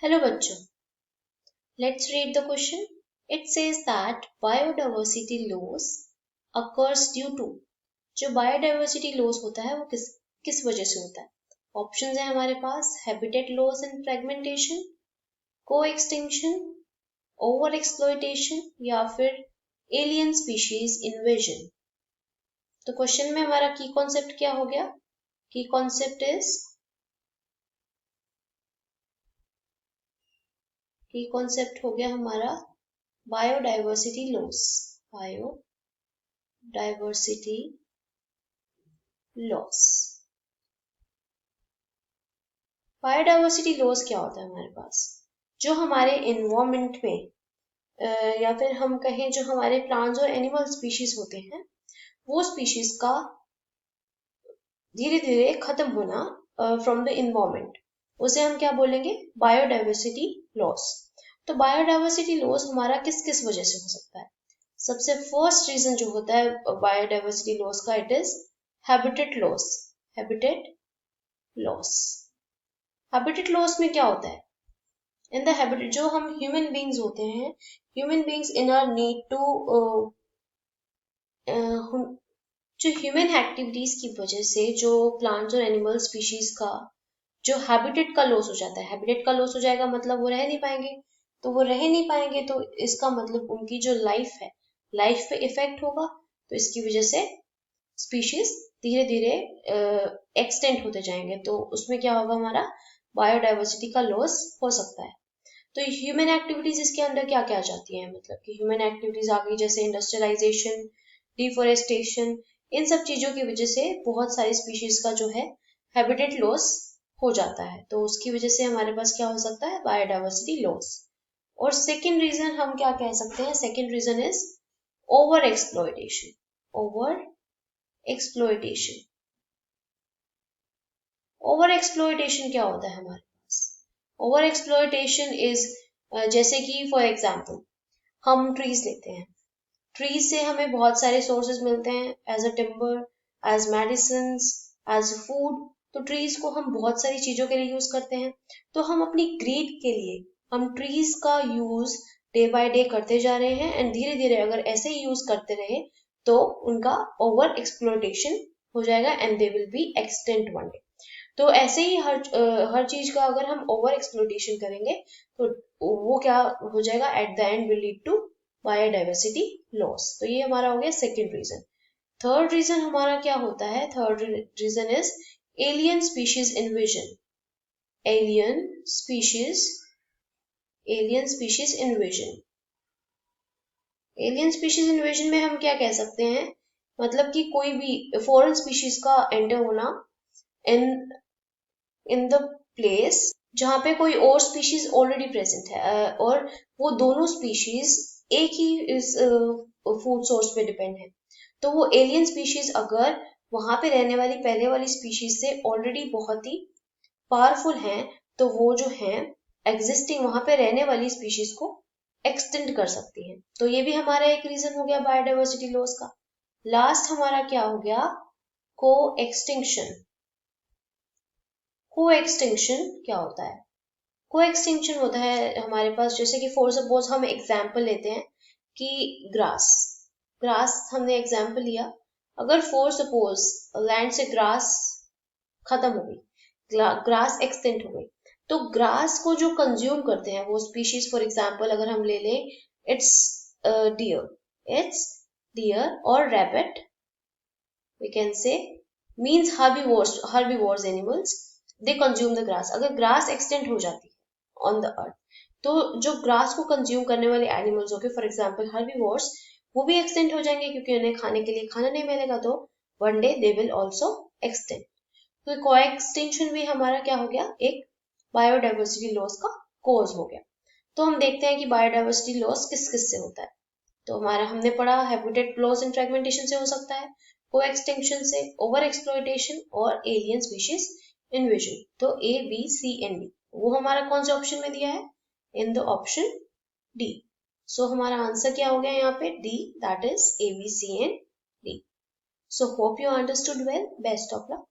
Hello बच्चों, let's read the question. It says that biodiversity loss occurs due to जो biodiversity loss होता है वो किस वजह से होता है. ऑप्शंस है हमारे पास habitat loss and fragmentation, co-extinction, over exploitation या फिर alien species invasion. तो क्वेश्चन में हमारा की कॉन्सेप्ट क्या हो गया? की कॉन्सेप्ट हो गया हमारा biodiversity loss. Biodiversity loss. Biodiversity loss क्या होता है हमारे पास? जो हमारे एनवायरमेंट में या फिर हम कहें जो हमारे प्लांट्स और एनिमल स्पीशीज होते हैं वो स्पीशीज का धीरे धीरे खत्म होना फ्रॉम द एनवायरमेंट, उसे हम क्या बोलेंगे? Biodiversity loss. तो बायोडाइवर्सिटी लॉस हमारा किस किस वजह से हो सकता है? सबसे फर्स्ट रीजन जो होता है बायोडाइवर्सिटी लॉस का, it is habitat loss. Habitat loss. Habitat loss में क्या होता है? इन द हैबिटेट जो हम ह्यूमन बींग्स होते हैं, human beings in are need to जो ह्यूमन एक्टिविटीज की वजह से जो प्लांट्स और एनिमल स्पीशीज का जो हैबिटेट का लॉस हो जाता है, हैबिटेट का लॉस हो जाएगा मतलब वो रह नहीं पाएंगे. तो वो रह नहीं पाएंगे तो इसका मतलब उनकी जो लाइफ है, लाइफ पे इफेक्ट होगा. तो इसकी वजह से स्पीशीज धीरे धीरे एक्सटेंड होते जाएंगे. तो उसमें क्या होगा? हमारा बायोडाइवर्सिटी का लॉस हो सकता है. तो ह्यूमन एक्टिविटीज इसके अंदर क्या क्या आ जाती है? मतलब कि ह्यूमन एक्टिविटीज आ गई जैसे इंडस्ट्रियलाइजेशन, डिफोरेस्टेशन. इन सब चीजों की वजह से बहुत सारी स्पीशीज का जो है हैबिटेट लॉस हो जाता है. तो उसकी वजह से हमारे पास क्या हो सकता है? Biodiversity loss. और सेकेंड रीजन हम क्या कह सकते हैं? Second reason is over exploitation. Over exploitation. Over exploitation क्या होता है हमारे पास? ओवर एक्सप्लॉयटेशन इज जैसे कि फॉर एग्जाम्पल हम ट्रीज लेते हैं. ट्रीज से हमें बहुत सारे सोर्सेज मिलते हैं as a timber, as medicine, as food. तो ट्रीज को हम बहुत सारी चीजों के लिए यूज करते हैं. तो हम अपनी ग्रीड के लिए हम ट्रीज का यूज डे बाय डे करते जा रहे हैं एंड धीरे धीरे अगर ऐसे ही यूज करते रहे तो उनका ओवर एक्सप्लोइटेशन हो जाएगा and they will be extent one day. तो ऐसे ही हर चीज का अगर हम ओवर एक्सप्लोइटेशन करेंगे तो वो क्या हो जाएगा? At the end will lead to biodiversity loss. तो ये हमारा हो गया सेकेंड रीजन. थर्ड रीजन हमारा क्या होता है? Third reason is alien species invasion. Alien species invasion. Alien species invasion में हम क्या कह सकते हैं? मतलब कि कोई भी फॉरेन स्पीशीज का एंटर होना इन द प्लेस जहां पे कोई और स्पीशीज ऑलरेडी प्रेजेंट है और वो दोनों स्पीशीज एक ही फूड सोर्स पे डिपेंड है. तो वो एलियन स्पीशीज अगर वहां पे रहने वाली पहले वाली स्पीशीज से ऑलरेडी बहुत ही पावरफुल हैं तो वो जो है एग्जिस्टिंग वहां पे रहने वाली स्पीशीज को एक्सटेंड कर सकती है. तो ये भी हमारा एक रीजन हो गया बायोडाइवर्सिटी लॉस का. लास्ट हमारा क्या हो गया? को एक्सटिंक्शन. को एक्सटिंक्शन क्या होता है? को एक्सटिंक्शन होता है हमारे पास जैसे कि फॉर सपोज हम एग्जाम्पल लेते हैं कि ग्रास हमने एग्जाम्पल लिया. अगर फॉर सपोज लैंड से ग्रास खत्म हो गई, ग्रास एक्सटेंट हो गई, तो ग्रास को जो कंज्यूम करते हैं वो स्पीशीज, फॉर एग्जाम्पल अगर हम ले लें इट्स डियर और rabbit, we can say means herbivores animals, they consume the grass. अगर ग्रास एक्सटेंट हो जाती है ऑन द अर्थ तो जो ग्रास को कंज्यूम करने वाले एनिमल्स हो गए फॉर एग्जाम्पल हर्बीवोर्स, वो भी एक्सटेंट हो जाएंगे क्योंकि उन्हें खाने के लिए खाना नहीं मिलेगा. तो one day they will also extent. तो को एक्सटेंशन भी हमारा क्या हो गया? एक बायोडाइवर्सिटी लॉस का कॉज हो गया. तो हम देखते हैं कि बायोडाइवर्सिटी लॉस किस किस से होता है. तो हमारा हमने पढ़ा हैबिटेट लॉस एंड फ्रेगमेंटेशन से हो सकता है, को एक्सटेंशन से, ओवर एक्सप्लॉयटेशन और एलियन स्पीशीज इन्वेजन. तो A B C and D वो हमारा कौन से ऑप्शन में दिया है? In the option D. So हमारा आंसर क्या हो गया यहाँ पे? D, that is A B C and D. So hope you understood well. Best of luck.